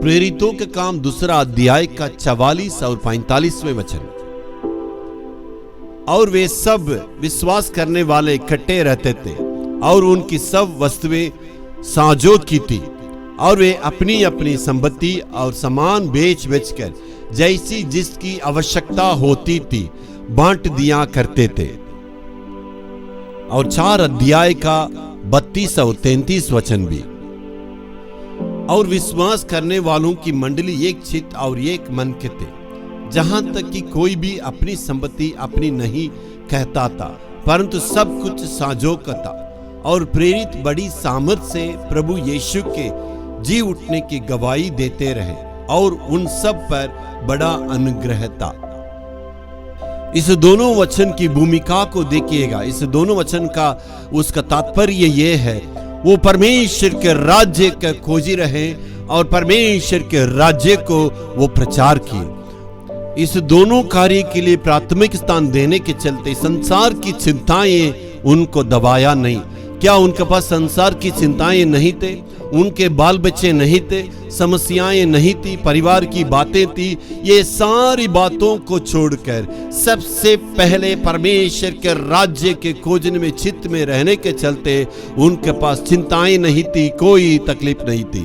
प्रेरितों के काम दूसरा अध्याय का 44 और 45वें वचन। और वे सब विश्वास करने वाले इकट्ठे रहते थे और उनकी सब वस्तुएं साझों की थी, और वे अपनी अपनी संपत्ति और सामान बेच बेच कर जैसी जिसकी आवश्यकता होती थी बांट दिया करते थे। और 4 अध्याय का 32 और 33 वचन भी। और विश्वास करने वालों की मंडली एक चित्त और एक मन के थे, जहां तक कि कोई भी अपनी संपत्ति अपनी नहीं कहता था, परंतु सब कुछ साझों का था। और प्रेरित बड़ी सामर्थ से प्रभु यीशु के जी उठने की गवाही देते रहे, और उन सब पर बड़ा अनुग्रह था। इस दोनों वचन की भूमिका को देखिएगा। इस दोनों वचन का उसका तात्पर्य ये है, वो परमेश्वर के राज्य का खोजी रहे और परमेश्वर के राज्य को वो प्रचार किए। इस दोनों कार्य के लिए प्राथमिक स्थान देने के चलते संसार की चिंताएं उनको दबाया नहीं। क्या उनके पास संसार की चिंताएं नहीं थे? उनके बाल बच्चे नहीं थे, समस्याएं नहीं थी, परिवार की बातें थी। ये सारी बातों को छोड़कर सबसे पहले परमेश्वर के राज्य के खोजने में चित्त में रहने के चलते उनके पास चिंताएं नहीं थी, कोई तकलीफ नहीं थी।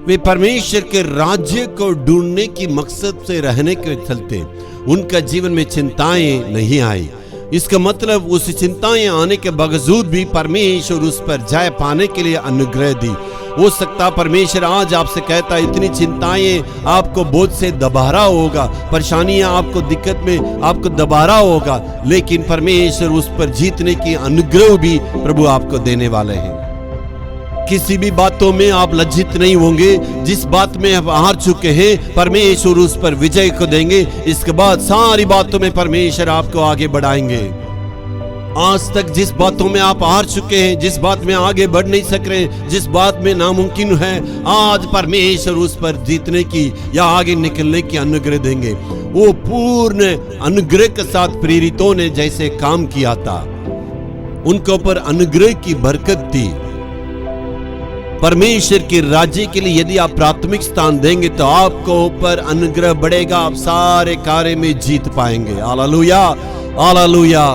वे परमेश्वर के राज्य को ढूंढने की मकसद से रहने के चलते उनका जीवन में चिंताएं नहीं आई। इसका मतलब उस चिंताएं आने के बावजूद भी परमेश्वर उस पर जय पाने के लिए अनुग्रह दी। हो सकता परमेश्वर आज आपसे कहता है, इतनी चिंताएं आपको बोझ से दबा रहा होगा, परेशानियां आपको दिक्कत में आपको दबा रहा होगा, लेकिन परमेश्वर उस पर जीतने की अनुग्रह भी प्रभु आपको देने वाले हैं। किसी भी बातों में आप लज्जित नहीं होंगे। जिस बात में आप हार चुके हैं परमेश्वर उस पर विजय को देंगे। इसके बाद सारी बातों में परमेश्वर आपको आगे बढ़ाएंगे। आज तक जिस बातों में आप हार चुके हैं, जिस बात में आगे बढ़ नहीं सक रहे, जिस बात में नामुमकिन है, आज परमेश्वर उस पर जीतने की या आगे निकलने की अनुग्रह देंगे। वो पूर्ण अनुग्रह के साथ प्रेरितों ने जैसे काम किया था, उनके ऊपर अनुग्रह की बरकत थी। परमेश्वर के राज्य के लिए यदि आप प्राथमिक स्थान देंगे तो आपको ऊपर अनुग्रह बढ़ेगा, आप सारे कार्य में जीत पाएंगे। Hallelujah, hallelujah.